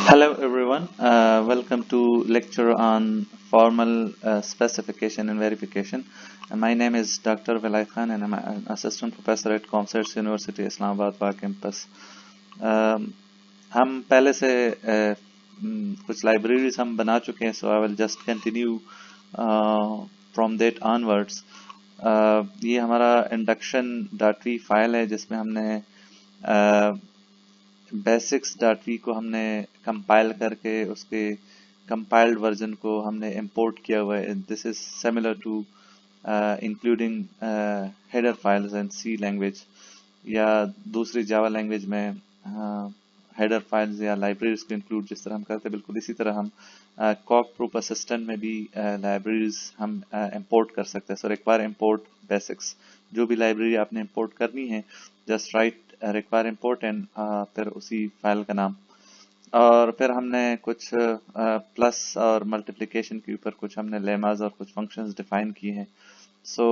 Hello everyone, welcome to lecture on formal specification and verification. My name is Dr. Vilay Khan and I'm an assistant professor at ComScience University, Islamabad Park campus. हम पहले से कुछ libraries हम बना चुके हैं, so I will just continue from that onwards. ये हमारा induction.v फाइल है जिसमें हमने basics.v को हमने कंपाइल करके उसके कंपाइल्ड वर्जन को हमने इंपोर्ट किया हुआ है. This is similar to including header files in C language या दूसरी जावा लैंग्वेज में हेडर फाइल्स या लाइब्रेरीज को इंक्लूड जिस तरह हम करते हैं, बिल्कुल इसी तरह हम कॉक प्रूफ असिस्टेंट में भी लाइब्रेरीज हम इंपोर्ट कर सकते हैं. सो रिक्वायर इंपोर्ट बेसिक्स, जो भी लाइब्रेरी आपने इंपोर्ट करनी है just right require import and फिर उसी फाइल का नाम. और फिर हमने कुछ प्लस और मल्टीप्लिकेशन के ऊपर कुछ हमने लेमाज और कुछ फंक्शंस डिफाइन किए हैं. सो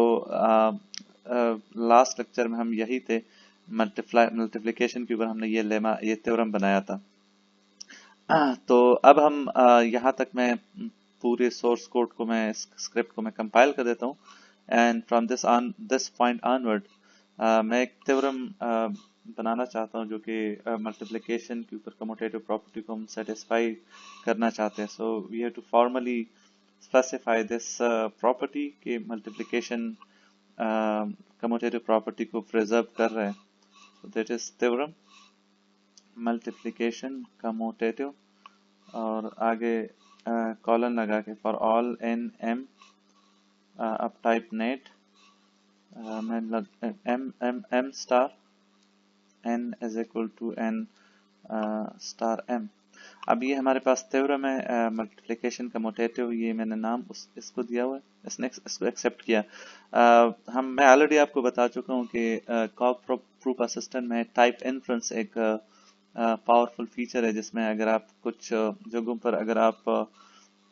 लास्ट लेक्चर में हम यही थे, मल्टीप्लिकेशन के ऊपर हमने ये थ्योरम बनाया था. तो अब हम यहाँ तक मैं पूरे सोर्स कोड को मैं स्क्रिप्ट को मैं कंपाइल कर देता हूँ and from this point onward मैं एक थ्योरम बनाना चाहता हूँ जो कि मल्टीप्लिकेशन के ऊपर कम्यूटेटिव प्रॉपर्टी को हम सेटिस्फाई करना चाहते हैं. So we have to formally specify this property कि मल्टीप्लिकेशन कम्यूटेटिव प्रॉपर्टी को प्रिजर्व कर रहे हैं. So that is theorem multiplication commutative और आगे कॉलन लगा के फॉर ऑल एन एम अब type nat M star n is equal to n star m. अब ये हमारे पास थ्योरम है मल्टीप्लिकेशन कम्यूटेटिव, ये मैंने नाम इसको दिया हुआ है, इसने इसको एक्सेप्ट किया. मैं ऑलरेडी आपको बता चुका हूँ कि कॉक प्रूफ असिस्टेंट में टाइप इन्फ्रेंस एक पावरफुल फीचर है जिसमें अगर आप कुछ जगहों पर अगर आप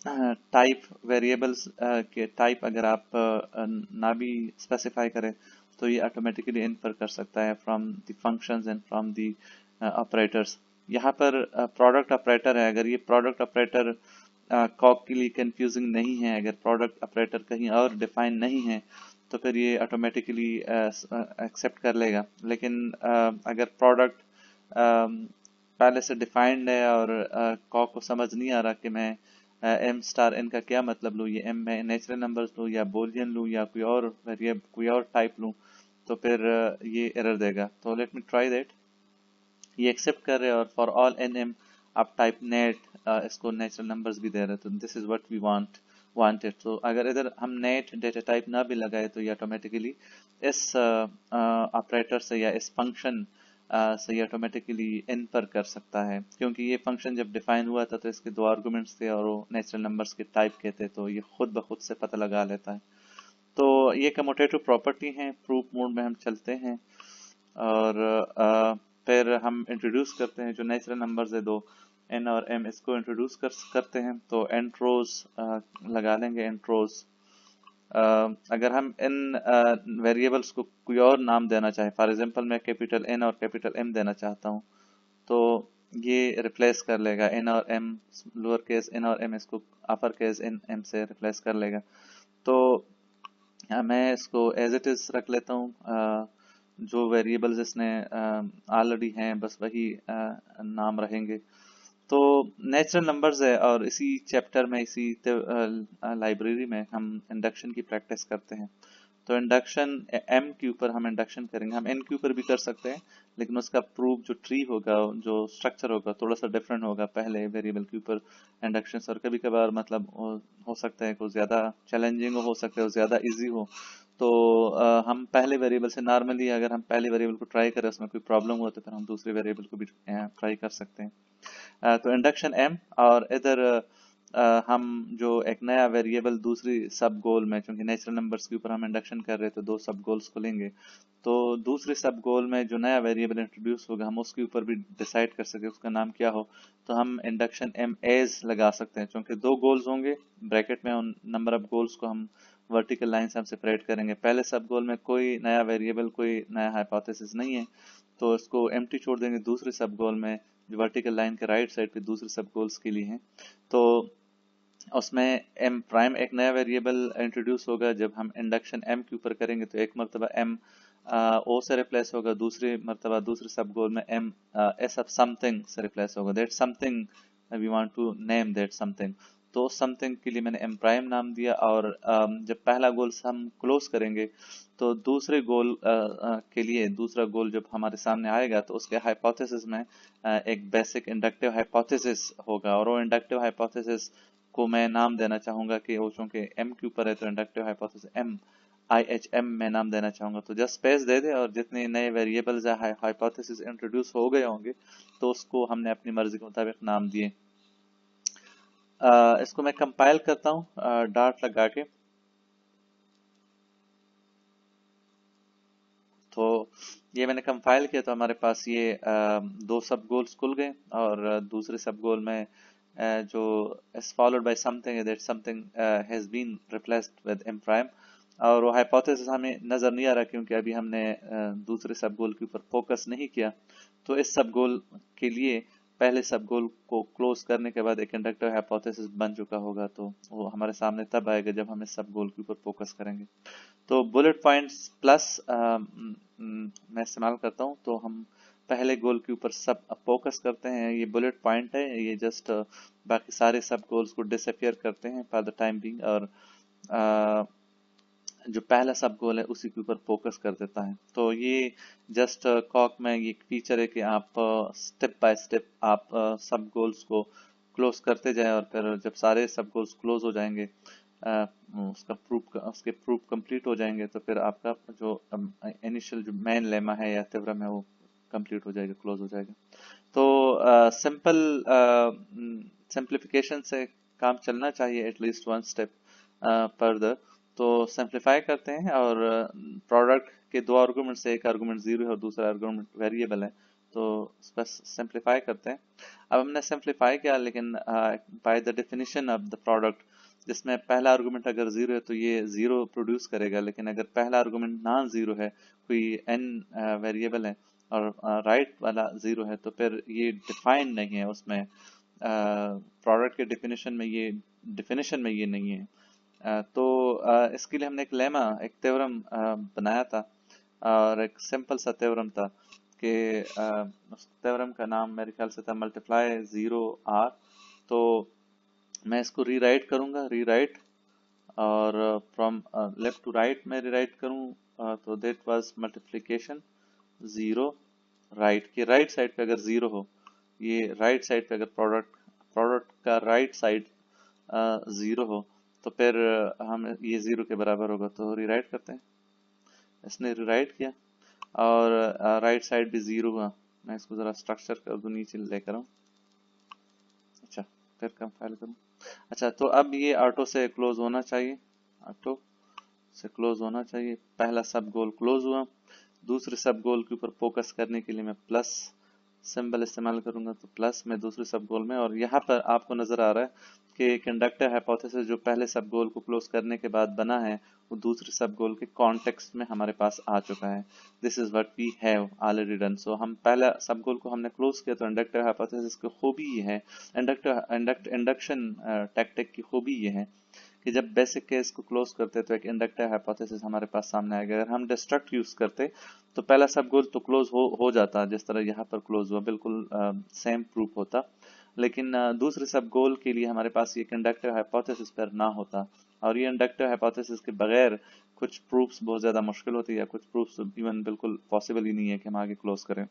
टाइप वेरिएबल्स के टाइप अगर आप ना भी स्पेसिफाई करें तो ये ऑटोमेटिकली इनफर कर सकता है from the functions and from the operators. यहाँ पर प्रोडक्ट ऑपरेटर है, अगर ये प्रोडक्ट ऑपरेटर कॉक के लिए कंफ्यूजिंग नहीं है, अगर प्रोडक्ट ऑपरेटर कहीं और डिफाइन नहीं है तो फिर ये ऑटोमेटिकली एक्सेप्ट कर लेगा. लेकिन अगर प्रोडक्ट पहले से डिफाइंड है और कॉक को समझ नहीं आ रहा कि मैं एम स्टार एन का क्या मतलब लूँ, ये एम में नेचुरल नंबर्स लूँ या बोलियन लूँ या कोई और टाइप लूँ, तो फिर ये एरर देगा. तो लेट मी ट्राई दैट. ये एक्सेप्ट कर रहे हैं और फॉर ऑल एन एम आप टाइप नेट इसको नेचुरल नंबर्स भी दे रहे हैं. तो this is what we wanted. तो अगर इधर हम नेट डेटा टाइप ना भी लगाए तो ये ऑटोमेटिकली इस ऑपरेटर से या इस फंक्शन से ये ऑटोमेटिकली इनफर कर सकता है, क्योंकि ये फंक्शन जब डिफाइन हुआ था तो इसके दो आर्गुमेंट्स थे और वो नेचुरल नंबर्स के टाइप के थे, तो ये खुद ब खुद से पता लगा लेता है. तो ये कम्यूटेटिव प्रॉपर्टी है. प्रूफ मोड में हम चलते हैं और फिर हम इंट्रोड्यूस करते हैं जो नेचुरल नंबर्स है दो एन और एम, इसको इंट्रोड्यूस करते हैं. तो एंट्रोज लगा लेंगे. एंट्रोज अगर हम इन वेरिएबल्स को कोई और नाम देना चाहें, फॉर एग्जांपल मैं कैपिटल एन और कैपिटल एम देना चाहता हूं, तो ये रिप्लेस कर लेगा एन और एम, लोअर केस एन और एम इसको अपर केस एन एम से रिप्लेस कर लेगा. तो मैं इसको एज इट इज रख लेता हूँ. जो वेरिएबल्स इसने ऑलरेडी हैं बस वही नाम रहेंगे. तो नेचुरल नंबर्स है और इसी चैप्टर में इसी लाइब्रेरी में हम इंडक्शन की प्रैक्टिस करते हैं. तो इंडक्शन एम के ऊपर हम इंडक्शन करेंगे. हम एन के ऊपर भी कर सकते हैं, लेकिन उसका प्रूफ जो ट्री होगा, जो स्ट्रक्चर होगा, थोड़ा सा डिफरेंट होगा. पहले वेरिएबल के ऊपर इंडक्शन और कभी कभार मतलब हो सकता है कुछ ज्यादा चैलेंजिंग हो सकता है, ज्यादा इजी हो. तो हम पहले वेरिएबल से नॉर्मली अगर हम पहले वेरिएबल को ट्राई करें उसमें कोई प्रॉब्लम हो तो फिर हम दूसरे वेरिएबल को भी ट्राई कर सकते हैं. तो इंडक्शन एम और इधर हम जो एक नया वेरिएबल दूसरी सब गोल में, क्योंकि नेचुरल नंबर्स के ऊपर हम इंडक्शन कर रहे हैं तो दो सब गोल्स को लेंगे. तो दूसरे सब गोल में जो नया वेरिएबल इंट्रोड्यूस होगा हम उसके ऊपर भी डिसाइड कर सकते हैं उसका नाम क्या हो. तो हम इंडक्शन एम एज लगा सकते हैं, क्योंकि दो गोल्स होंगे ब्रैकेट में, उन नंबर ऑफ गोल्स को हम वर्टिकल लाइन से हम सेपरेट करेंगे. पहले सब गोल में कोई नया वेरिएबल, कोई नया हाइपोथेसिस नहीं है, तो इसको एम्प्टी छोड़ देंगे दूसरे सब गोल में जो वर्टिकल लाइन के राइट साइड पे दूसरे सब गोल्स के लिए हैं। तो उसमें एम प्राइम एक नया वेरिएबल इंट्रोड्यूस होगा। जब हम इंडक्शन एम के ऊपर करेंगे तो एक मरतबा एम ओ से रिप्लेस होगा, दूसरी मरतबा दूसरे सब गोल में एम एस ऑफ समथिंग से रिप्लेस होगा। That something we want to name that something, तो समथिंग के लिए मैंने एम प्राइम नाम दिया। और जब पहला गोल हम क्लोज करेंगे तो दूसरे गोल के लिए दूसरा गोल जब हमारे सामने आएगा तो उसके हाइपोथेसिस में एक बेसिक इंडक्टिव हाइपोथेसिस होगा, और वो इंडक्टिव हाइपोथेसिस को मैं नाम देना चाहूंगा कि वो चूंकि एम के ऊपर है तो इंडक्टिव हाइपोथेसिस एम IHM में नाम देना चाहूंगा। तो जस्ट स्पेस दे दे, और जितने नए वेरिएबल्स या हाइपोथेसिस इंट्रोड्यूस हो गए होंगे तो उसको हमने अपनी मर्जी के मुताबिक नाम दिए। इसको मैं कंपाइल करता हूँ डॉट लगा के। तो ये मैंने कंपाइल किया तो हमारे पास ये दो सब गोल्स खुल गए, और दूसरे सब गोल में जो is followed by something that something has been replaced with m prime, और वो हाइपोथेसिस हमें नजर नहीं आ रहा क्योंकि अभी हमने दूसरे सब गोल के ऊपर फोकस नहीं किया। तो इस सब गोल के लिए पहले सब गोल को क्लोज करने के बाद एक इंडक्टिव हाइपोथेसिस बन चुका होगा, तो वो हमारे सामने तब आएगा जब हम इस सब गोल के ऊपर फोकस करेंगे। तो बुलेट पॉइंट्स प्लस मैं इस्तेमाल करता हूँ, तो हम पहले गोल के ऊपर सब फोकस करते हैं। ये बुलेट पॉइंट है, ये जस्ट बाकी सारे सब गोल्स को डिसअपियर करते हैं फॉर द टाइम बिंग, और जो पहला सब गोल है उसी के ऊपर फोकस कर देता है। तो ये जस्ट कॉक में ये फीचर है कि आप स्टेप बाय स्टेप आप सब गोल्स को क्लोज करते जाएं, और फिर जब सारे सब गोल्स क्लोज हो जाएंगे उसके प्रूफ कंप्लीट हो जाएंगे तो फिर आपका जो इनिशियल जो मेन लेमा है या थ्योरम है वो कंप्लीट हो जाएगा, क्लोज हो जाएगा। तो सिंपल सिंप्लीफिकेशन से काम चलना चाहिए, एटलीस्ट वन स्टेप फर्दर। तो सिंप्लीफाई करते हैं, और प्रोडक्ट के दो आर्गुमेंट से एक आर्गुमेंट जीरो है और दूसरा आर्गुमेंट वेरिएबल है, तो बस सिंप्लीफाई करते हैं। अब हमने सिंप्लीफाई किया, लेकिन by the definition of the product, जिसमें पहला आर्गुमेंट अगर जीरो है तो ये जीरो प्रोड्यूस करेगा, लेकिन अगर पहला आर्गुमेंट नॉन जीरो है, कोई एन वेरिएबल है और राइट वाला जीरो है, तो फिर ये डिफाइंड नहीं है उसमें, प्रोडक्ट के डेफिनेशन में ये नहीं है। तो इसके लिए हमने एक लेमा, एक थ्योरम बनाया था, और एक सिंपल सा थ्योरम था कि उस थ्योरम का नाम मेरे ख्याल से था मल्टीप्लाई जीरो आर। तो मैं इसको रीराइट करूंगा, रीराइट, और फ्रॉम लेफ्ट टू राइट में रीराइट करूं, तो that was multiplication zero right की राइट साइड पे अगर जीरो हो, ये राइट साइड पे अगर प्रोडक्ट का राइट साइड जीरो हो तो फिर हम ये जीरो के बराबर होगा। तो रीराइट करते हैं, इसने रीराइट किया और राइट साइड भी जीरो हुआ। मैं इसको जरा स्ट्रक्चर कर दूं, नीचे लेकर आऊं। अच्छा, फिर कंपाइल करूं। अच्छा, तो अब ये ऑटो से क्लोज होना चाहिए, ऑटो से क्लोज होना चाहिए। पहला सब गोल क्लोज हुआ, दूसरे सब गोल के ऊपर फोकस करने के लिए मैं प्लस सिंबल इस्तेमाल करूंगा, तो प्लस में दूसरे सब गोल में। और यहाँ पर आपको नजर आ रहा है कि एक इंडक्टिव हाइपोथेसिस जो पहले सब गोल को क्लोज करने के बाद बना है वो दूसरे सब गोल के कॉन्टेक्स्ट में हमारे पास आ चुका है। This is what we have already done. So हम पहला सब गोल को हमने क्लोज किया, तो इंडक्टिव हाइपोथेसिस की खूबी ये है, इंडक्शन टैक्टिक की खूबी ये है कि जब बेसिक केस को क्लोज करते तो एक इंडक्टिव हाइपोथेसिस हमारे पास सामने आएगा। अगर हम डिस्ट्रक्ट यूज करते तो पहला सब गोल तो क्लोज हो जाता, जिस तरह यहाँ पर क्लोज हुआ, बिल्कुल सेम प्रूफ होता। लेकिन दूसरे सब गोल के लिए हमारे पास ये इंडक्टिव हाइपोथेसिस पर ना होता, और ये इंडक्टिव हाइपोथेसिस के बगैर कुछ प्रूफ्स बहुत ज्यादा मुश्किल होती है, या कुछ प्रूफ्स इवन बिल्कुल पॉसिबल ही नहीं है कि हम आगे क्लोज करें।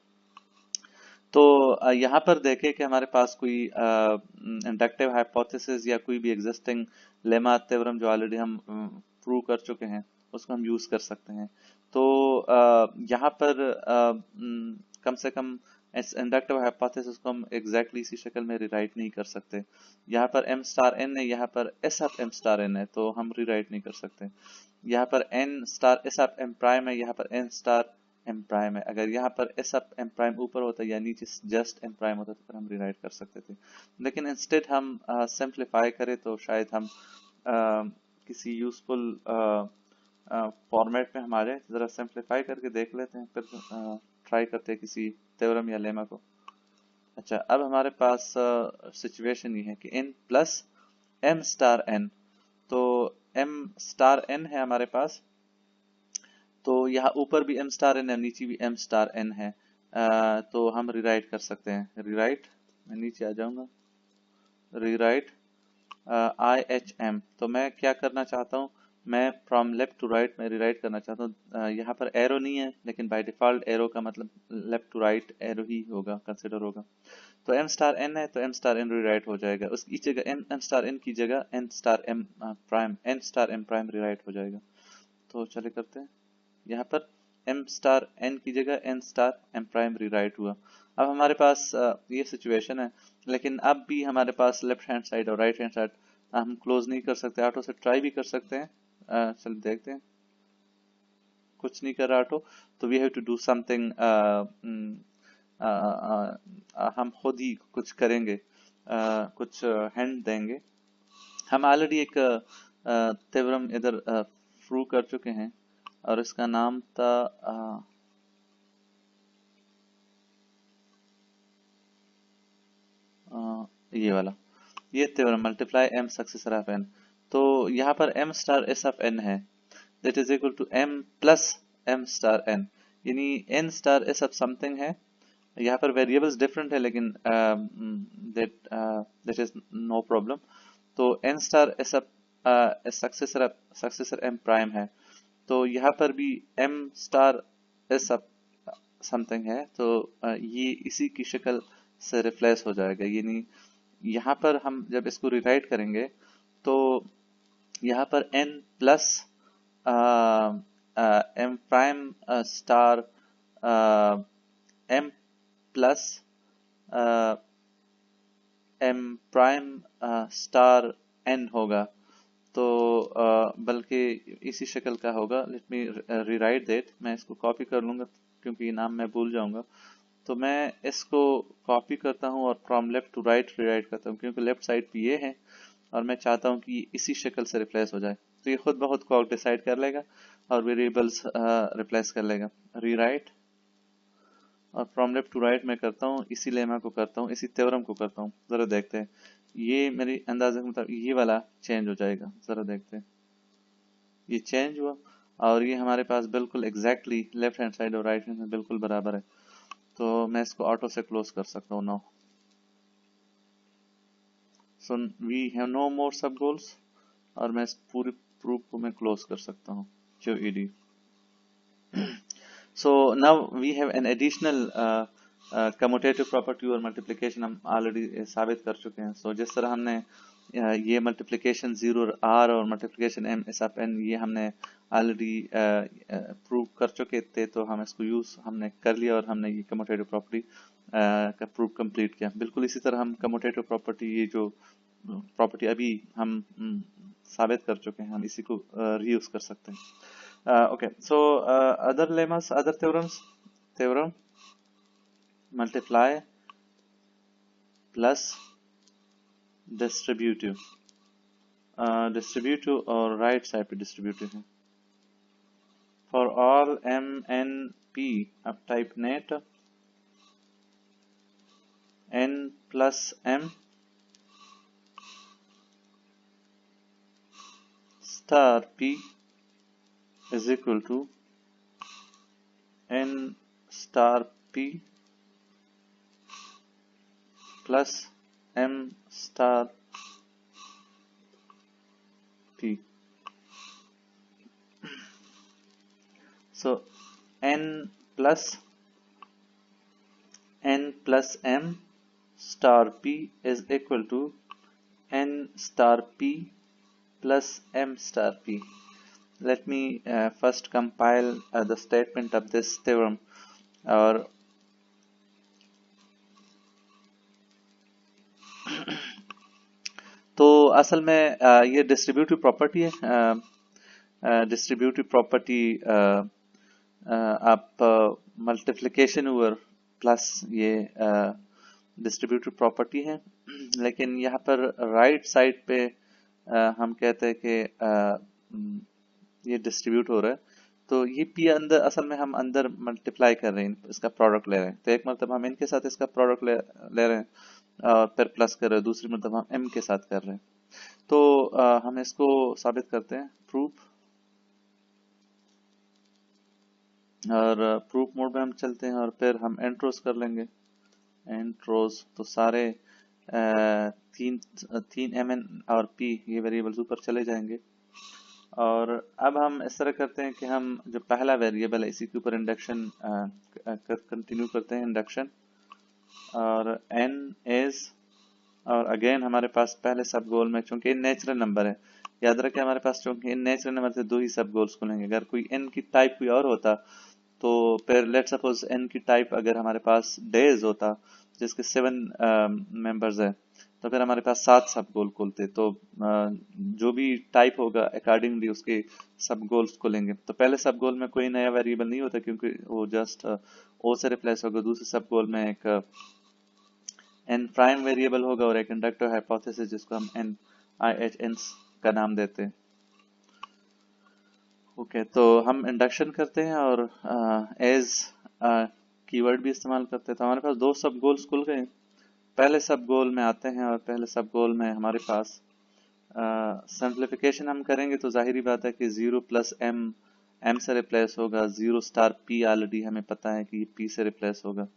तो यहाँ पर देखें कि हमारे पास कोई इंडक्टिव हाइपोथेसिस या कोई भी एग्जिस्टिंग लेमा थ्योरम जो ऑलरेडी हम प्रूव कर चुके हैं उसको हम यूज कर सकते हैं। तो यहाँ पर कम से कम इस इंडक्टिव हाइपोथेसिस को हम एग्जैक्टली इसी शक्ल में रिराइट नहीं कर सकते। यहाँ पर m स्टार n है, यहाँ पर s of m star n है, तो हम रिराइट नहीं कर सकते। यहाँ पर n star s of m prime है, यहाँ पर n स्टार m प्राइम है। अगर यहाँ पर s ऑफ m प्राइम ऊपर होता या नीचे जस्ट m प्राइम होता तो फिर हम रिराइट कर सकते थे। लेकिन इंस्टेड हम सिंप्लीफाई करें तो शायद हम किसी यूजफुल फॉर्मेट में हम आ जाए। जरा सिंप्लीफाई करके देख लेते हैं, फिर ट्राई करते हैं किसी थ्योरम या लेमा को। अच्छा, अब हमारे पास सिचुएशन ये है कि n plus m star n, तो m स्टार n है हमारे पास, तो यहाँ ऊपर भी m स्टार n है, नीचे भी m स्टार n है। तो हम रिराइट कर सकते हैं। रिराइट, मैं नीचे आ जाऊंगा, रिराइट IHM। तो मैं क्या करना चाहता हूँ, मैं फ्रॉम लेफ्ट टू राइट में रिराइट करना चाहता हूँ। यहाँ पर एरो नहीं है, लेकिन बाय डिफॉल्ट एरो का मतलब लेफ्ट टू राइट एरो ही होगा, कंसिडर होगा। तो m स्टार n है, तो m स्टार n रिराइट हो जाएगा, उसकी जगह n स्टार n की जगह n star m prime, n star m prime rewrite हो जाएगा। तो चले करते हैं, यहाँ पर m स्टार n की जगह n star m prime rewrite हुआ। अब हमारे पास ये सिचुएशन है, लेकिन अब भी हमारे पास लेफ्ट हैंड साइड और राइट हैंड साइड हम क्लोज नहीं कर सकते। ऑटो से ट्राई भी कर सकते हैं, चल देखते हैं, कुछ नहीं कर रहा ऑटो, तो we have to do something, हम खुद ही कुछ करेंगे, कुछ हैंड देंगे। हम ऑलरेडी एक थ्योरम इधर प्रूव कर चुके हैं और इसका नाम था ये वाला, ये theorem multiply m successor of n। तो यहाँ पर m star s of n है, that is equal to m plus m star n, यानी n star s of something है। यहाँ पर वेरिएबल्स डिफरेंट है, लेकिन दैट इज नो प्रॉब्लम। तो n star s of successor m prime है, तो यहाँ पर भी m star s of something है, तो ये इसी की शक्ल से रिप्लेस हो जाएगा। यानी यहाँ पर हम जब इसको रिराइट करेंगे तो यहाँ पर n plus m prime star m plus m prime star n होगा। तो बल्कि इसी शक्ल का होगा। लेट मी रीराइट दैट, मैं इसको कॉपी कर लूंगा क्योंकि ये नाम मैं भूल जाऊंगा। तो मैं इसको कॉपी करता हूँ और from left to right rewrite करता हूँ, क्योंकि लेफ्ट साइड पे ये है और मैं चाहता हूँ कि इसी शक्ल से रिप्लेस हो जाए। तो ये खुद ब खुद को डिसाइड कर लेगा और वेरिएबल्स रिप्लेस कर लेगा। रीराइट और फ्रॉम लेफ्ट टू राइट में करता हूँ, इसी लेमा को करता हूँ, इसी थ्योरम को करता हूँ। जरा देखते हैं, ये मेरी अंदाजे के मुताबिक ये वाला चेंज हो जाएगा। जरा देखते हैं, ये चेंज हुआ और ये हमारे पास बिल्कुल एग्जैक्टली लेफ्ट हैंड साइड और राइट हैंड साइड बिल्कुल बराबर है। तो मैं इसको ऑटो से क्लोज कर सकता हूँ now. So we have no more sub goals और मैं इस पूरी प्रूफ को मैं क्लोज कर सकता हूँ QED। So now we have an additional commutative property और मल्टीप्लिकेशन हम ऑलरेडी साबित कर चुके हैं। सो जिस तरह हमने ये मल्टीप्लिकेशन 0 R और multiplication M S of N ये हमने ऑलरेडी प्रूव कर चुके थे, तो हम इसको यूज हमने कर लिया और हमने ये कम्यूटेटिव प्रॉपर्टी का प्रूफ कंप्लीट किया। बिल्कुल इसी तरह हम कम्यूटेटिव प्रॉपर्टी, ये जो प्रॉपर्टी अभी हम साबित कर चुके हैं, हम इसी को रीयूज कर सकते हैं। Okay, so other lemmas, other theorems, theorem multiply plus distributive, distributive और राइट साइड पे डिस्ट्रीब्यूटिव है। For all m n p, अब type nat n plus m star p is equal to n star p plus m star p। So n plus m star p is equal to n star p plus m star p. Let me first compile the statement of this theorem। और तो असल में ये distributive property है। Distributive property आप multiplication over plus ये distributive property है, लेकिन यहाँ पर राइट साइड पे हम कहते हैं कि ये डिस्ट्रीब्यूट हो रहा है। तो ये पी अंदर असल में हम अंदर मल्टीप्लाई कर रहे हैं, इसका प्रोडक्ट ले रहे हैं। तो एक मतलब हम इनके साथ इसका प्रोडक्ट ले रहे हैं और फिर प्लस कर रहे हैं, दूसरी मतलब हम एम के साथ कर रहे हैं। तो हम इसको साबित करते हैं प्रूफ, और प्रूफ मोड में हम चलते हैं और फिर हम एंट्रोज कर लेंगे। एंट्रोज तो सारे तीन एम एन और पी ये वेरिएबल्स ऊपर चले जाएंगे। और अब हम इस तरह करते हैं कि हम जो पहला वेरिएबल है इसी के ऊपर इंडक्शन कंटिन्यू करते हैं इंडक्शन, और n इज, और अगेन हमारे पास पहले सब गोल में चूंकि नेचुरल नंबर है, याद रखें हमारे पास चूंकि नेचुरल नंबर से 2 ही सब गोल्स खुलेंगे। अगर कोई n की टाइप कोई और होता तो फिर लेट सपोज n की टाइप अगर हमारे पास डेज होता जिसके 7 मेंबर्स है, तो फिर हमारे पास 7 सब गोल खुलते। तो जो भी टाइप होगा अकॉर्डिंगली उसके सब गोल्स खुलेंगे। तो पहले सब गोल में कोई नया वेरिएबल नहीं होता क्योंकि वो जस्ट ओ से रिप्लेस होगा। दूसरे सब गोल में एक n प्राइम वेरिएबल होगा और एक इंडक्टिव हाइपोथेसिस जिसको हम n IHN का नाम देते हैं। ओके, तो हम इंडक्शन करते हैं और एज कीवर्ड भी इस्तेमाल करते हैं। तो हमारे पास 2 सब गोल्स खुल गए। पहले सब गोल में आते हैं और पहले सब गोल में हमारे पास सिंप्लीफिकेशन हम करेंगे तो जाहिर बात है कि 0 प्लस m से रिप्लेस होगा। 0 स्टार p ऑलरेडी हमें पता है कि ये p से रिप्लेस होगा।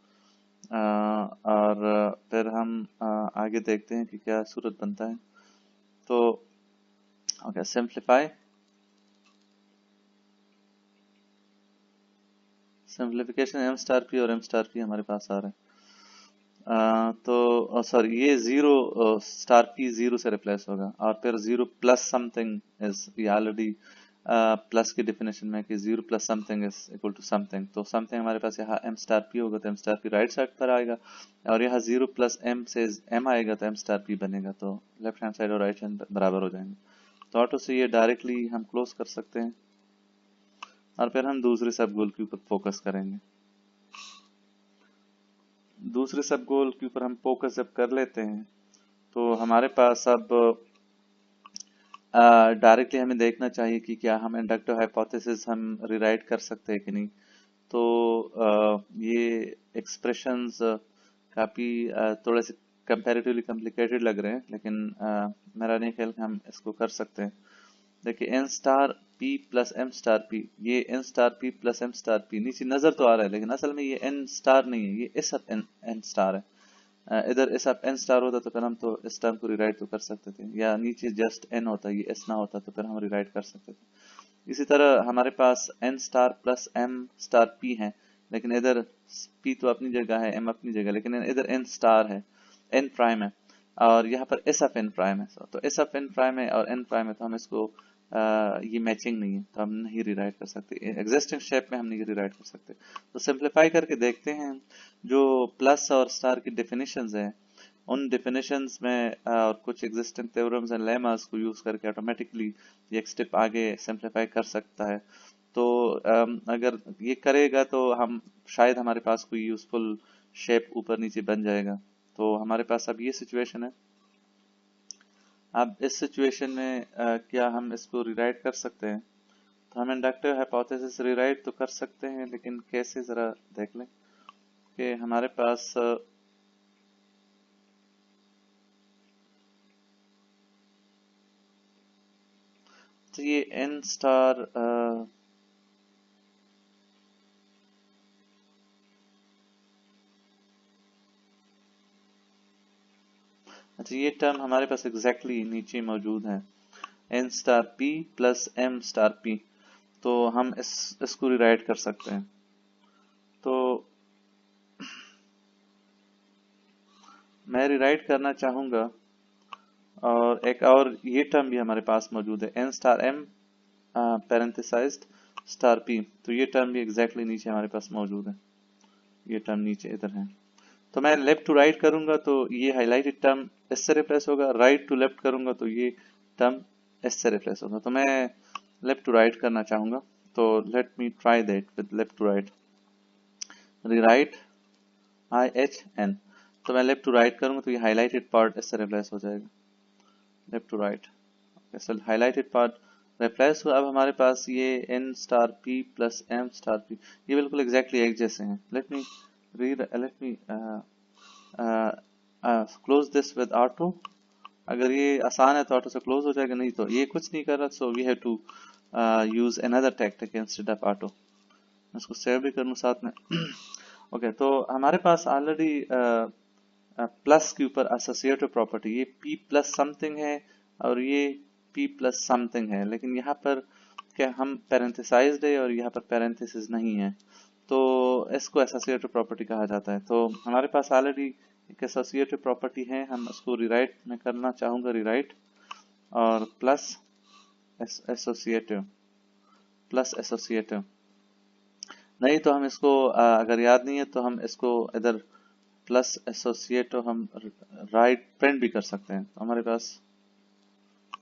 और फिर हम आगे देखते हैं कि क्या सूरत बनता है। तो okay, simplify, simplification m star p और m स्टार p हमारे पास आ रहा है। तो सॉरी, ये 0 स्टार p 0 से रिप्लेस होगा और फिर 0 प्लस समथिंग इज, ये ऑलरेडी प्लस की डेफिनेशन में कि 0 plus something is equal to something. तो समथिंग हमारे पास यहाँ m स्टार p होगा तो m star p right side पर आएगा, और यहाँ 0 प्लस m से m आएगा तो m स्टार p बनेगा। तो लेफ्ट हैंड साइड और राइट हैंड बराबर हो जाएंगे। तो ऑटो से ये डायरेक्टली हम क्लोज कर सकते हैं और फिर हम दूसरे सब गोल के ऊपर फोकस करेंगे। दूसरे सब गोल के ऊपर हम फोकस जब कर लेते हैं तो हमारे पास अब डायरेक्टली हमें देखना चाहिए कि क्या हम इंडक्टिव हाइपोथेसिस हम रिराइट कर सकते हैं कि नहीं। तो ये एक्सप्रेशंस काफी थोड़े से कंपैरेटिवली कॉम्प्लिकेटेड लग रहे हैं, लेकिन मेरा नहीं ख्याल कि हम इसको कर सकते हैं। देखिए n star p plus m star p, ये n star p plus m star p नीचे नजर तो आ रहा है लेकिन असल में ये n स्टार नहीं है, ये इस n स्टार है। इधर इस n स्टार होता तो फिर हम तो इस टर्म को रिराइट तो कर सकते थे, या नीचे जस्ट n होता ये s ना होता तो फिर हम रिराइट कर सकते थे। इसी तरह हमारे पास n star plus m star p है, लेकिन इधर p तो अपनी जगह है, m अपनी जगह, लेकिन इधर n स्टार है, n प्राइम है, और यहाँ पर s ऑफ n प्राइम है। तो s ऑफ n प्राइम है और n प्राइम है, तो हम इसको ये मैचिंग नहीं है तो हम नहीं रिराइट कर सकते, एग्जिस्टिंग शेप में हम नहीं रिराइट कर सकते। तो सिंप्लीफाई करके देखते हैं। जो प्लस और स्टार की डेफिनेशंस हैं उन डेफिनेशंस में और कुछ एग्जिस्टिंग थ्योरम्स एंड लेमास को यूज करके ऑटोमेटिकली ये एक स्टेप आगे सिंप्लीफाई कर सकता है। तो अगर ये करेगा तो हम शायद हमारे पास कोई यूजफुल शेप ऊपर नीचे बन जाएगा। तो हमारे पास अब ये सिचुएशन है। अब इस सिचुएशन में क्या हम इसको रिराइट कर सकते हैं? तो हम इंडक्टिव हाइपोथेसिस रिराइट तो कर सकते हैं, लेकिन कैसे जरा देख लें कि हमारे पास तो ये n स्टार अच्छा, ये टर्म हमारे पास एग्जैक्टली नीचे मौजूद है, n star p plus m star p। तो हम इसको रिराइट कर सकते हैं। तो मैं रिराइट करना चाहूंगा, और एक और ये टर्म भी हमारे पास मौजूद है, n star m parenthesized star p। तो ये टर्म भी एग्जैक्टली नीचे हमारे पास मौजूद है, ये टर्म नीचे इधर है। तो मैं लेफ्ट टू राइट करूंगा तो ये हाईलाइटेड टर्म इससे रिप्लेस होगा, राइट टू लेफ्ट करूंगा तो ये टर्म इससे रिप्लेस होगा। तो मैं लेफ्ट टू राइट करना चाहूंगा, तो let me try that with left to right. Rewrite IHN, तो मैं लेफ्ट टू राइट करूंगा तो ये हाईलाइटेड पार्ट इससे रिप्लेस हो जाएगा, left to right. So highlighted part replace हुआ। अब हमारे पास ये n star p plus m star p, ये बिल्कुल एग्जैक्टली एक जैसे हैं। Let me close this with auto. अगर ये आसान है तो ऑटो से क्लोज हो जाएगा, नहीं तो ये कुछ नहीं कर रहा, so we have to use another technique instead of auto. इसको सेव भी करूँ साथ में। ओके तो हमारे पास ऑलरेडी प्लस के ऊपर एसोसिएटिव प्रॉपर्टी, ये p प्लस समथिंग है और ये p प्लस समथिंग है, लेकिन यहाँ पर क्या हम पैरेंथेसाइज्ड है और यहाँ पर पैरेंथेसिस नहीं है, तो इसको एसोसिएटिव प्रॉपर्टी कहा जाता है। तो हमारे पास ऑलरेडी एक एसोसिएटिव प्रॉपर्टी है, हम उसको रिराइट में करना चाहूंगा, रिराइट और प्लस एसोसिएटिव, प्लस एसोसिएटिव। नहीं तो हम इसको अगर याद नहीं है तो हम इसको इधर प्लस एसोसिएटिव हम राइट प्रिंट भी कर सकते हैं। तो हमारे पास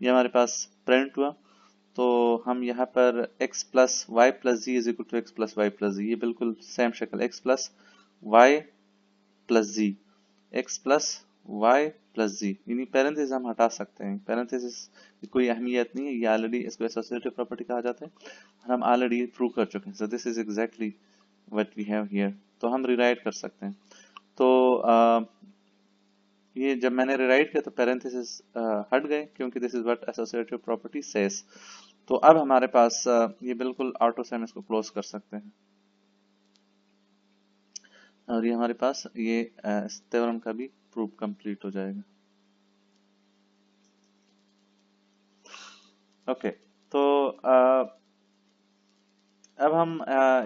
ये हमारे पास प्रिंट हुआ, तो हम यहाँ पर x plus y plus z is equal to x plus y plus z, ये बिल्कुल सेम शक्ल, x plus y plus z, x plus y plus z, यानी पैरेंथेसिस हम हटा सकते हैं, पैरेंथेसिस की कोई अहमियत नहीं है, ये ऑलरेडी इसको एसोसिएटिव प्रॉपर्टी कहा जाता है, हम ऑलरेडी प्रूव कर चुके हैं। So this is exactly what we have here. तो हम रिराइट कर सकते हैं। तो ये जब मैंने रिराइट किया तो पैरेंथेसिस हट गए, क्योंकि this is what associative property says. तो अब हमारे पास ये बिल्कुल ऑटो से हम इसको क्लोज कर सकते हैं, और ये हमारे पास ये इस थ्योरम का भी प्रूफ कंप्लीट हो जाएगा। ओके तो अब हम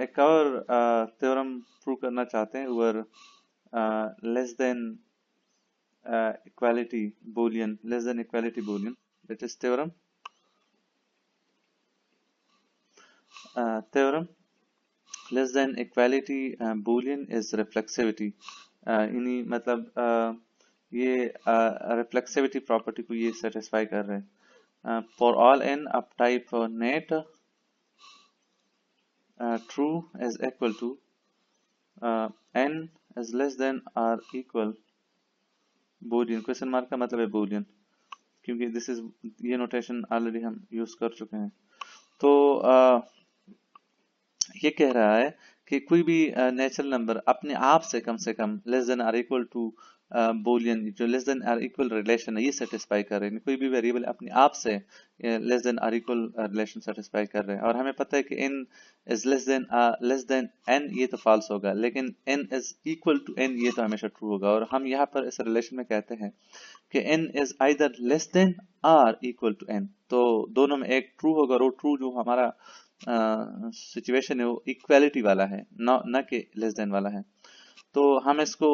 एक और थ्योरम प्रूव करना चाहते हैं, over less than equality Boolean, less than equality Boolean, that is theorem theorem less than equality boolean is reflexivity, यानी मतलब ये reflexivity property को ये satisfy कर रहे हैं। for all n of type net true is equal to n is less than or equal boolean, question mark का मतलब है boolean, क्योंकि दिस इज ये नोटेशन ऑलरेडी हम यूज कर चुके हैं। तो ये कह रहा है कि कोई भी नेचुरल नंबर अपने आप से कम less than or equal to boolean, जो less than or equal relation है ये सेटिस्फाई कर रहे हैं। कोई भी वेरिएबल अपने आप से less than or equal relation satisfy कर रहे हैं, और हमें पता है कि n is less than n, ये तो फॉल्स होगा, लेकिन n is equal to n ये तो हमेशा ट्रू होगा। और हम यहाँ पर इस रिलेशन में कहते हैं कि n is either less than or equal to n, तो दोनों में एक ट्रू होगा, और वो ट्रू जो हमारा सिचुएशन है वो इक्वालिटी वाला है, न कि लेस देन वाला है। तो हम इसको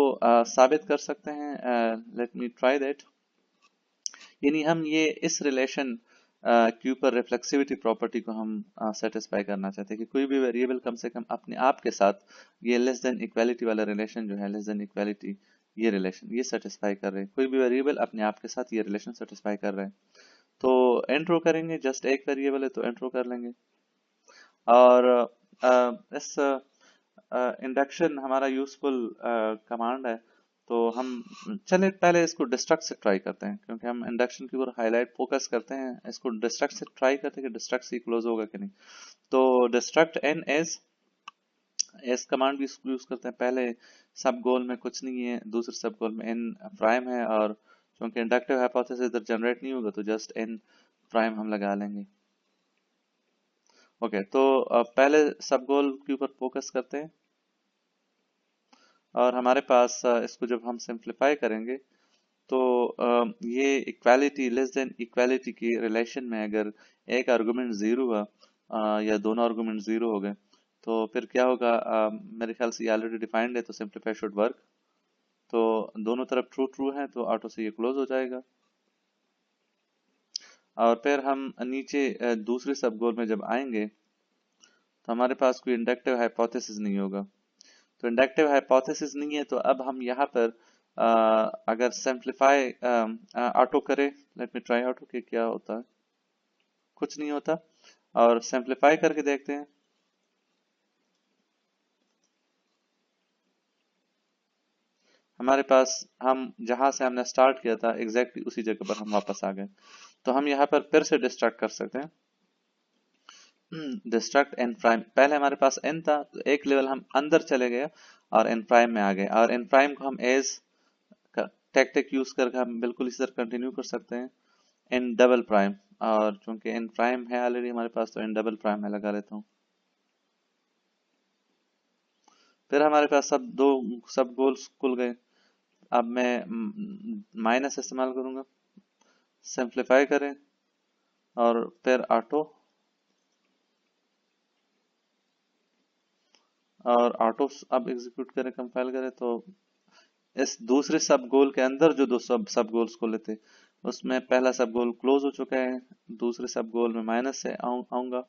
साबित कर सकते हैं, लेट मी ट्राई दैट। यानी हम ये इस रिलेशन के ऊपर रिफ्लेक्सिविटी प्रॉपर्टी को हम सेटिस्फाई करना चाहते हैं कि कोई भी वेरिएबल कम से कम अपने आप के साथ ये लेस देन इक्वालिटी वाला रिलेशन जो है, लेस देन इक्वालिटी ये रिलेशन ये सेटिस्फाई कर रहे हैं, कोई भी वेरिएबल अपने आप के साथ ये रिलेशन सेटिस्फाई कर रहे हैं। तो एंट्रो करेंगे, जस्ट एक वेरिएबल है तो एंट्रो कर लेंगे, और इस इंडक्शन हमारा यूजफुल कमांड है। तो हम चले पहले इसको डिस्ट्रक्ट से ट्राई करते हैं, क्योंकि हम इंडक्शन की ऊपर हाईलाइट फोकस करते हैं, इसको डिस्ट्रक्ट से ट्राई करते हैं कि डिस्ट्रक्ट से क्लोज होगा कि नहीं। तो डिस्ट्रक्ट एन एस कमांड भी यूज करते हैं। पहले सब गोल में कुछ नहीं है, दूसरे सब गोल में एन प्राइम है, और क्योंकि इंडक्टिव हाइपोथेसिस इधर जनरेट नहीं होगा तो जस्ट एन प्राइम हम लगा लेंगे। ओके तो पहले सब गोल के ऊपर फोकस करते हैं, और हमारे पास इसको जब हम सिंप्लीफाई करेंगे तो ये इक्वालिटी लेस देन इक्वालिटी की रिलेशन में अगर एक आर्गुमेंट जीरो हुआ या दोनों आर्गुमेंट जीरो हो गए तो फिर क्या होगा, मेरे ख्याल से ये ऑलरेडी डिफाइंड है, तो सिंप्लीफाई शुड वर्क। तो दोनों तरफ ट्रू ट्रू है तो ऑटो से ये क्लोज हो जाएगा, और फिर हम नीचे दूसरे सब गोल में जब आएंगे तो हमारे पास कोई इंडक्टिव हाइपोथेसिस नहीं होगा। तो इंडक्टिव हाइपोथेसिस नहीं है, तो अब हम यहाँ पर अगर सिंप्लीफाई ऑटो करें, लेट मी ट्राई ऑटो के क्या होता है, कुछ नहीं होता, और सिंप्लीफाई करके देखते हैं। हमारे पास हम जहां से हमने स्टार्ट किया था एग्जैक्टली उसी जगह पर हम वापस आ गए। तो हम यहाँ पर फिर से डिस्ट्रैक्ट कर सकते हैं, डिस्ट्रक्ट एन प्राइम, पहले हमारे पास एन था तो एक लेवल हम अंदर चले गए और एन प्राइम में आ गए, और एन प्राइम को हम एज टैक्टिक यूज करके हम बिल्कुल इसी तरह कंटिन्यू कर सकते हैं एन डबल प्राइम, और चूंकि एन प्राइम है ऑलरेडी हमारे पास तो एन डबल प्राइम में लगा लेता हूँ। फिर हमारे पास सब गोल्स खुल गए। अब मैं माइनस इस्तेमाल करूंगा, सिंप्लीफाई करें और फिर ऑटो अब एग्जीक्यूट करें, कंपाइल करें, तो इस दूसरे सब गोल के अंदर जो दो सब गोल्स खोले थे उसमें पहला सब गोल क्लोज हो चुका है, दूसरे सब गोल में माइनस से आऊंगा।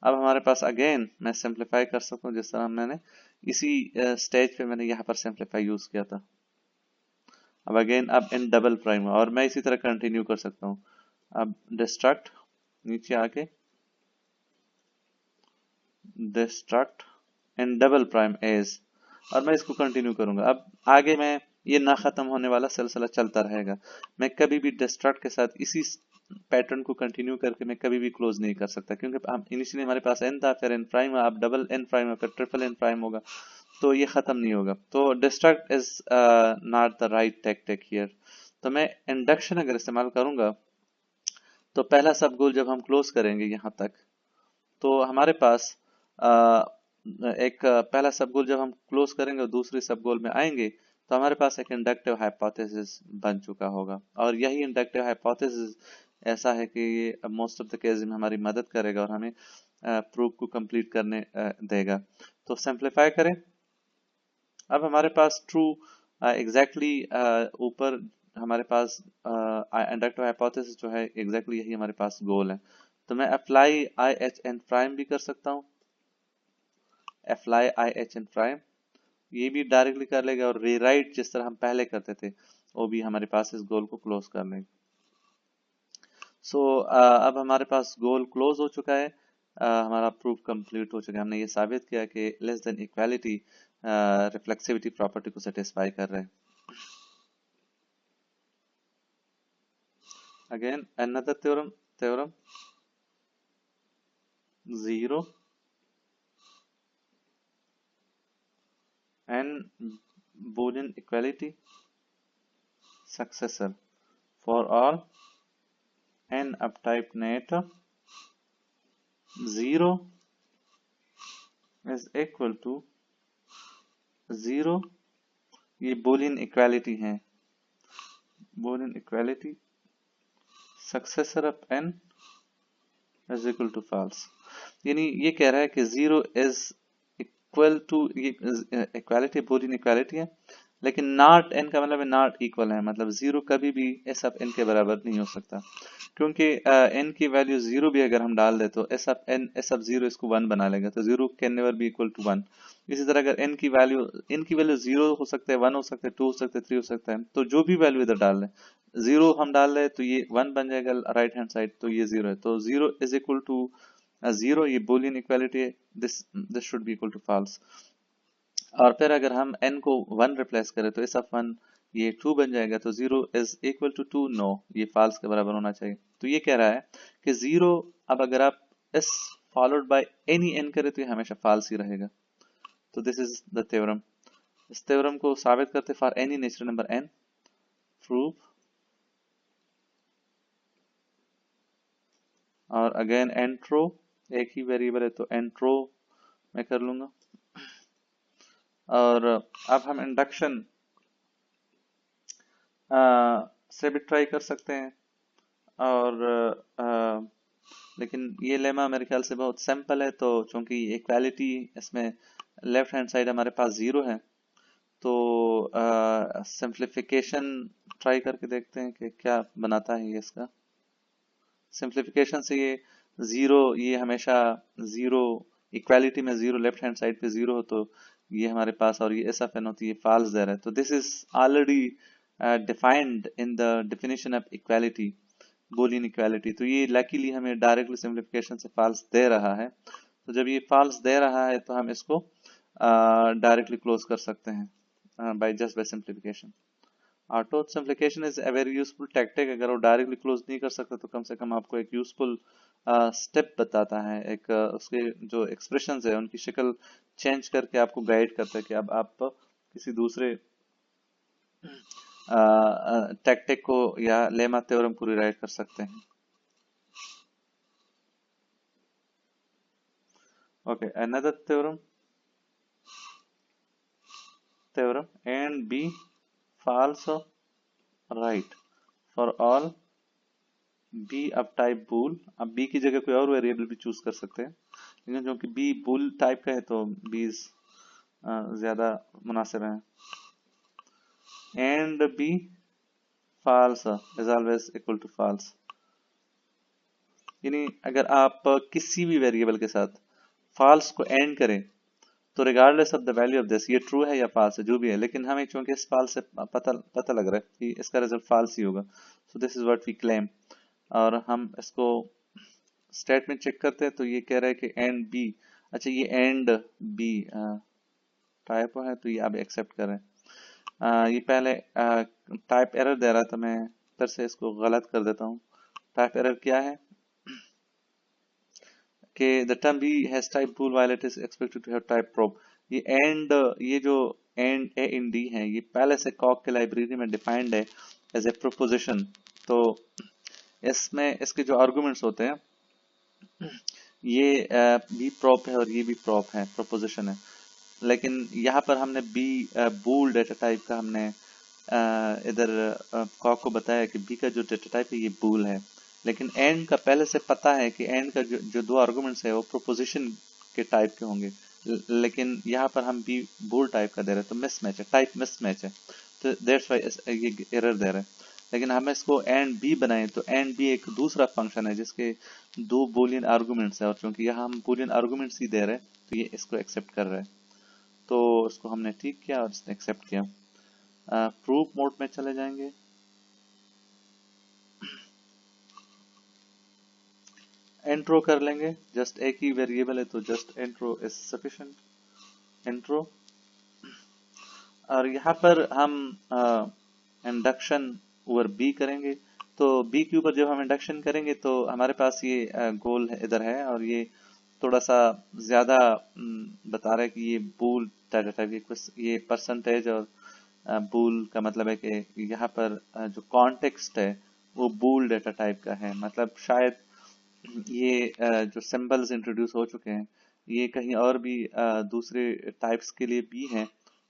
अब हमारे पास अगेन मैं सिंप्लीफाई कर सकता हूँ जिस तरह मैंने इसी स्टेज पे मैंने यहाँ पर सिंप्लीफाई यूज किया था। अब अगेन अब इन डबल प्राइम और मैं इसी तरह कंटिन्यू कर सकता हूँ। अब डिस्ट्रक्ट नीचे आके destruct in double prime as, और मैं इसको कंटिन्यू करूंगा। अब आगे मैं ये ना खत्म होने वाला सिलसिला चलता रहेगा, मैं कभी भी डिस्ट्रक्ट के साथ इसी पैटर्न को कंटिन्यू करके मैं कभी भी क्लोज नहीं कर सकता, क्योंकि हम इनिशियली हमारे पास एन था, फिर एन प्राइम, अब डबल एन प्राइम, फिर ट्रिपल एन प्राइम होगा, तो ये खत्म नहीं होगा। तो destruct is not the right tactic हियर। तो मैं इंडक्शन अगर इस्तेमाल करूंगा तो पहला सब गोल जब हम क्लोज करेंगे यहाँ तक, तो हमारे पास पहला सब गोल जब हम क्लोज करेंगे और दूसरे सब गोल में आएंगे तो हमारे पास एक इंडक्टिव हाइपोथेसिस बन चुका होगा, और यही इंडक्टिव हाइपोथेसिस ऐसा है कि ये मोस्ट ऑफ द केस में हमारी मदद करेगा और हमें प्रूफ को कंप्लीट करने देगा। तो सिंप्लीफाई करें। अब हमारे पास ट्रू एग्जैक्टली ऊपर हमारे पास इंडक्टिव हाइपोथेसिस जो है एग्जैक्टली यही हमारे पास गोल है, तो मैं apply I H n prime भी कर सकता हूँ, apply I H n prime, ये भी डायरेक्टली कर लेगा, और रीराइट जिस तरह हम पहले करते थे वो भी हमारे पास इस गोल को क्लोज कर लेगा। सो अब हमारे पास गोल क्लोज हो चुका है, हमारा प्रूफ कंप्लीट हो चुका है, हमने ये साबित किया कि less than equality reflexivity property को सेटिस्फाई कर रहे हैं। Again another theorem 0 and Boolean equality successor for all n of type net 0 is equal to 0, ये Boolean equality है, Boolean equality successor of n is equal to false, यानी ये कह रहा है कि 0 is equal to, ये इक्वालिटी Boolean equality है, लेकिन नॉट एन का मतलब नॉट इक्वल है, मतलब 0 कभी भी एस ऑफ एन के बराबर नहीं हो सकता, क्योंकि एन की वैल्यू 0 भी अगर हम डाल दे तो एस ऑफ 0 इसको 1 बना लेगा, तो 0 can never be equal to 1। इसी तरह अगर एन की वैल्यू 0 हो सकता है, 1 हो सकता है, 2 हो सकता है, 3 हो सकता है, तो जो भी वैल्यू इधर डाल दें, 0 हम डाल रहे तो ये 1 बन जाएगा राइट हैंड साइड, तो ये 0 है, तो 0 इज इक्वल टू 0, ये बूलियन इक्वालिटी है, this should be equal to false. और फिर अगर हम n को 1 रिप्लेस करें तो एस ऑफ 1 ये 2 बन जाएगा, तो 0 इज इक्वल टू 2, नो, ये फॉल्स के बराबर होना चाहिए। तो ये कह रहा है कि 0 अब अगर आप s followed by any n करें तो ये हमेशा फॉल्स ही रहेगा। तो दिस इज द थ्योरम, इस थ्योरम को साबित करते for any natural number n, prove, और अगेन एंट्रो, एक ही वेरिएबल है तो एंट्रो मैं कर लूंगा। और अब हम इंडक्शन से भी ट्राई कर सकते हैं, और लेकिन ये लेमा मेरे ख्याल से बहुत सिंपल है, तो चूंकि इक्वालिटी इसमें लेफ्ट हैंड साइड हमारे पास 0 है, तो सिंप्लीफिकेशन ट्राई करके देखते हैं कि क्या बनाता है ये इसका। सिंप्लीफिकेशन से ये 0, ये हमेशा 0, इक्वालिटी में 0 लेफ्ट हैंड साइड पे 0 हो तो ये हमारे पास, और ये एस ऑफ एन होती है फॉल्स दे रहा है, तो this is already defined in the definition of equality, Boolean equality, तो ये लकीली हमें डायरेक्टली सिंप्लीफिकेशन से फॉल्स दे रहा है। तो जब ये फॉल्स दे रहा है तो हम इसको डायरेक्टली क्लोज कर सकते हैं by simplification. Auto simplification is a very useful tactic. अगर वो डायरेक्टली क्लोज नहीं कर सकते तो कम से कम आपको एक यूजफुल स्टेप बताता है, एक उसके जो एक्सप्रेशंस है उनकी शक्ल चेंज करके आपको गाइड करता है कि अब आप किसी दूसरे टैक्टिक को या लेमा थ्योरम को रिराइट कर सकते हैं। Okay, another theorem and b false or right for all b अब टाइप बूल। अब b की जगह कोई और वेरिएबल भी चूज कर सकते हैं, लेकिन क्योंकि b बूल टाइप का है तो b ज्यादा मुनासिब है। And b false is always equal to false, यानी अगर आप किसी भी वेरिएबल के साथ false को एंड करें तो regardless of the value of this, ये ट्रू है या फॉल्स है जो भी है, लेकिन हमें चूंकि इस फॉल्स से पता लग रहा है कि इसका रिजल्ट फॉल्स ही होगा, so this is what we claim. और हम इसको स्टेटमेंट चेक करते हैं तो ये कह रहा है कि एंड बी, अच्छा ये एंड बी टाइप है तो ये आप एक्सेप्ट करें। ये पहले टाइप एरर दे रहा था, मैं फिर से इसको गलत कर देता हूँ। टाइप एरर क्या है कि the term b has type bool while it is expected to have type probe। ये एंड, ये जो एंड ए इन डी है ये पहले से कॉक के लाइब्रेरी में डिफाइंड है एज ए प्रोपोजिशन। तो इसमें इसके जो आर्गुमेंट्स होते हैं ये बी प्रॉप है और ये भी प्रॉप है, प्रोपोजिशन है, लेकिन यहाँ पर हमने बी बूल डेटा टाइप का हमने इधर कॉक को बताया कि बी का जो डेटा टाइप है ये बूल है, लेकिन एंड का पहले से पता है कि एंड का जो दो आर्गुमेंट्स है वो प्रोपोजिशन के टाइप के होंगे, लेकिन यहाँ पर हम बी बूल टाइप का दे रहे हैं तो मिसमैच है, टाइप मिसमैच है, तो दैट्स व्हाई ये एरर दे रहा है। लेकिन हम इसको एंड बी बनाएं तो एंड बी एक दूसरा फंक्शन है जिसके दो बूलियन आर्गुमेंट्स है, और क्योंकि यहाँ हम बूलियन आर्गुमेंट्स ही दे रहे हैं तो ये इसको एक्सेप्ट कर रहा है, तो इसको हमने ठीक किया और इसने एक्सेप्ट किया। प्रूफ मोड में चले जाएंगे। इंट्रो कर लेंगे, जस्ट एक ही वेरिएबल है तो just intro is sufficient. Intro, और यहाँ पर हम इंडक्शन ओवर बी करेंगे, तो बी के ऊपर जब हम इंडक्शन करेंगे तो हमारे पास ये गोल इधर है और ये थोड़ा सा ज्यादा बता रहा है कि ये बूल डाटा टाइप, ये परसेंटेज और बूल का मतलब है कि यहाँ पर जो कॉन्टेक्स्ट है वो बूल डेटा टाइप का है, मतलब शायद ये जो सिंबल्स इंट्रोड्यूस हो चुके हैं ये कहीं और भी दूसरे टाइप्स के लिए भी हैं,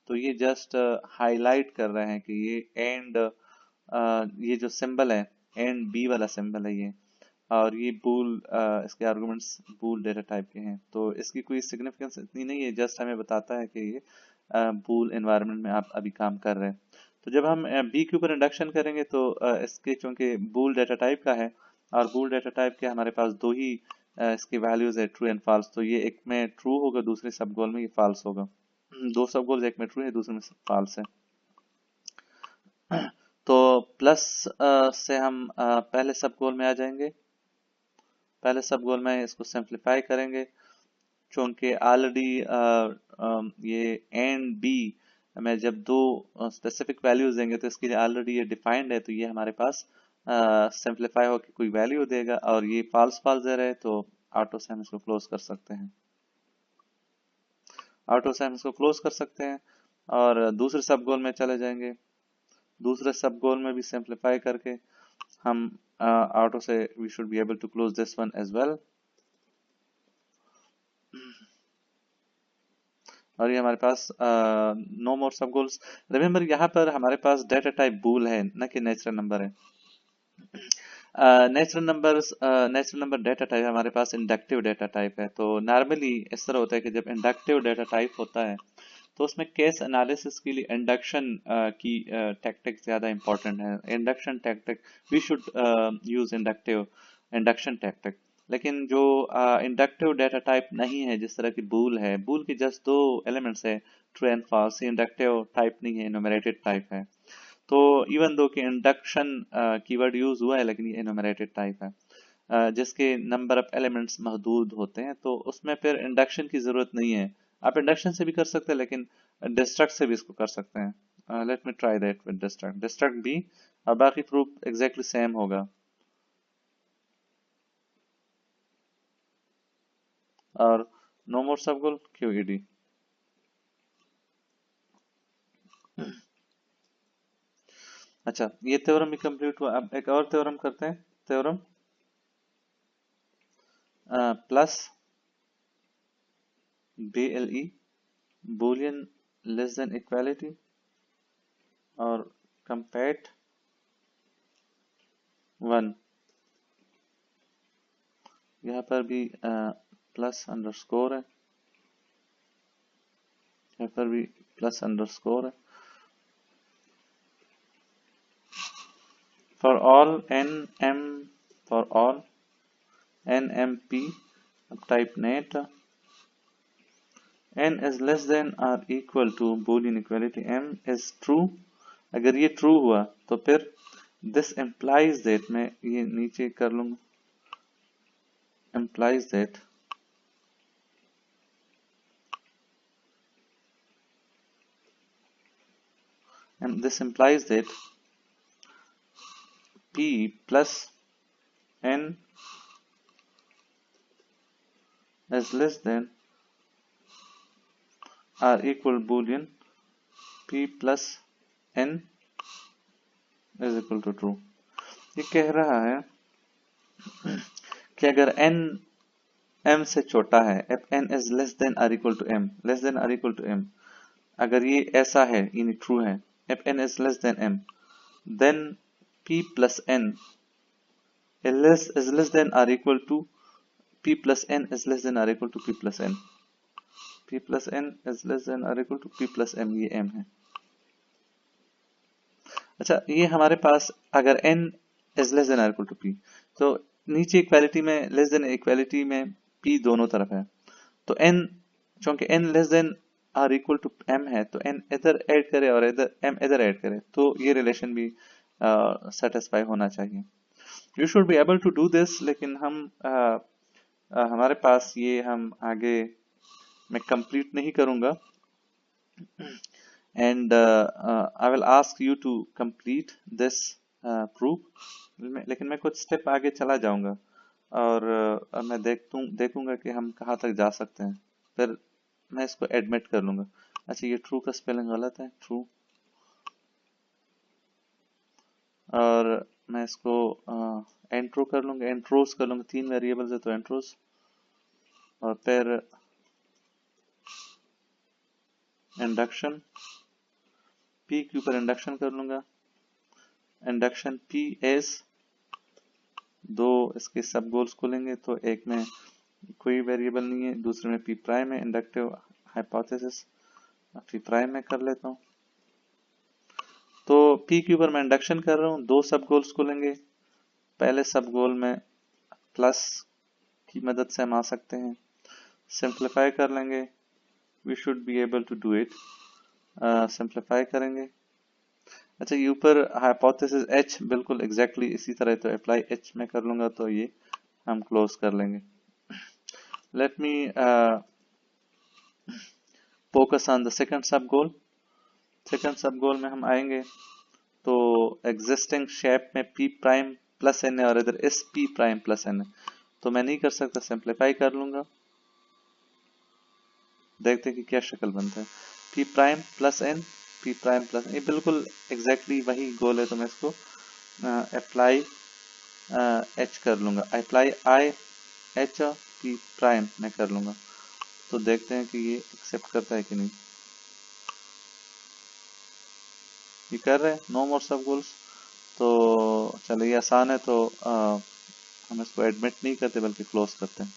तो ये जस्ट हाईलाइट कर रहे हैं कि ये एंड ये जो सिंबल है एंड बी वाला सिंबल है ये, और ये बूल इसके आर्गुमेंट्स बूल डेटा टाइप के हैं, तो इसकी कोई सिग्निफिकेंस इतनी नहीं है, जस्ट हमें बताता है कि ये बूल एनवायरनमेंट में आप अभी काम कर रहे हैं। तो जब हम बी के ऊपर इंडक्शन करेंगे तो इसके चूंकि बूल डेटा टाइप का है और बूल डेटा टाइप के हमारे पास दो ही इसकी वैल्यूज है ट्रू एंड फॉल्स, तो ये एक में ट्रू होगा दूसरे सब गोल में ये फॉल्स होगा, दो सब गोल्स एक में ट्रू है दूसरे में फॉल्स है। तो प्लस से हम पहले सब गोल में आ जाएंगे, पहले सब गोल में इसको सिंप्लीफाई करेंगे, चूंकि ऑलरेडी ये एंड बी में जब दो स्पेसिफिक वैल्यूज देंगे तो इसके लिए ऑलरेडी ये डिफाइंड है, तो ये हमारे पास सिंप्लीफाई होकर कोई वैल्यू देगा, और ये फॉल्स फॉल्स दे रहे हैं तो ऑटो से हम इसको क्लोज कर सकते हैं, ऑटो से हम इसको क्लोज कर सकते हैं। और दूसरे सब गोल में चले जाएंगे, दूसरे सब गोल में भी सिंप्लीफाई करके हम ऑटो से we should be able to close this one as well, और ये हमारे पास no more sub goals. Remember यहाँ पर हमारे पास डेटा टाइप बूल है न कि नेचुरल नंबर है। नेचुरल नंबर डेटा टाइप हमारे पास इंडक्टिव डेटा टाइप है, तो नॉर्मली इस तरह होता है कि जब इंडक्टिव डेटा टाइप होता है तो उसमें केस एनालिसिस के लिए इंडक्शन की टैक्टिक ज्यादा इंपॉर्टेंट है, induction tactic we should use induction tactic. लेकिन जो इंडक्टिव डेटा टाइप नहीं है जिस तरह की बूल है, बूल की जस्ट दो एलिमेंट्स है true and false, inductive type नहीं है, इनोमरेटेड टाइप है, तो इवन दो कि इंडक्शन कीवर्ड यूज हुआ है लेकिन ये इनोमरेटेड टाइप है जिसके नंबर ऑफ एलिमेंट्स महदूद होते हैं, तो उसमें फिर इंडक्शन की जरूरत नहीं है। आप इंडक्शन से भी कर सकते हैं लेकिन डिस्ट्रक्ट से भी इसको कर सकते हैं, let me try that with destruct b, और बाकी प्रूफ एग्जैक्टली सेम होगा। और नो मोर सब गोल QED। अच्छा, ये थ्योरम भी कंप्लीट हुआ। अब एक और थ्योरम करते हैं, theorem plus BLE, Boolean less than equality, और कंपैट 1। यहाँ पर भी प्लस अंडरस्कोर है, यहाँ पर भी प्लस अंडरस्कोर है। For all NM, for all NMP, अब type nat n is less than or equal to boolean equality m is true। अगर ये ट्रू हुआ तो फिर this implies that, मैं ये नीचे कर लूंगा, implies that and this implies that p plus n is less than or equal boolean p plus n is equal to true। ये कह रहा है कि अगर n m से छोटा है, if n is less than or equal to m, less than or equal to m, अगर ये ऐसा है, यानी ट्रू है, if n is less than m, then p plus n is less than or equal to p plus n is less than or equal to p plus n, p plus n is less than or equal to p plus m, ये m है। अच्छा, ये हमारे पास अगर n is less than or equal to p, तो नीचे equality में, less than equality में p दोनों तरफ है, तो n, चूंकि n लेस देन और इक्वल टू m है, तो n इधर ऐड करे और इधर m इधर ऐड करे, तो ये रिलेशन भी सेटिस्फाई होना चाहिए। You should be able to do this, लेकिन हम हमारे पास ये हम आगे मैं कंप्लीट नहीं करूंगा, and I will ask you to complete this proof, लेकिन मैं कुछ स्टेप आगे चला जाऊंगा और मैं देखूंगा कि हम कहाँ तक जा सकते हैं, फिर मैं इसको एडमिट कर लूंगा। अच्छा, ये ट्रू का स्पेलिंग गलत है, ट्रू, और मैं इसको एंट्रो कर लूंगा, एंट्रोस कर लूंगा, 3 वेरिएबल्स है तो एंट्रोस, और फिर इंडक्शन p के ऊपर इंडक्शन कर लूंगा, इंडक्शन p एस, दो इसके सब गोल्स खोलेंगे, तो एक में कोई वेरिएबल नहीं है, दूसरे में p प्राइम है, इंडक्टिव हाइपोथेसिस p प्राइम में कर लेता हूँ। तो p के ऊपर मैं इंडक्शन कर रहा हूँ, दो सब गोल्स खोलेंगे, पहले सब गोल में प्लस की मदद से हम आ सकते हैं, सिंप्लीफाई कर लेंगे, we should be able to do it, simplify करेंगे। अच्छा, ये ऊपर हाइपोथेसिस h बिल्कुल एग्जैक्टली इसी तरह, तो अप्लाई h में कर लूंगा, तो ये हम क्लोज कर लेंगे। Let me focus on the second सब गोल। सेकंड सब गोल में हम आएंगे तो एग्जिस्टिंग शेप में p प्राइम प्लस n है और इधर s p prime plus n है, तो मैं नहीं कर सकता, सिंप्लीफाई कर लूंगा, देखते हैं कि क्या शक्ल बनता है। p prime plus n, p prime plus, ये बिल्कुल एग्जैक्टली वही गोल है, तो मैं इसको अप्लाई h कर लूंगा, apply i h p prime में कर लूंगा, तो देखते हैं कि ये एक्सेप्ट करता है कि नहीं। ये कर रहे हैं, नो मोर सब गोल्स, तो चलिए आसान है, तो हम इसको एडमिट नहीं करते बल्कि क्लोज करते हैं।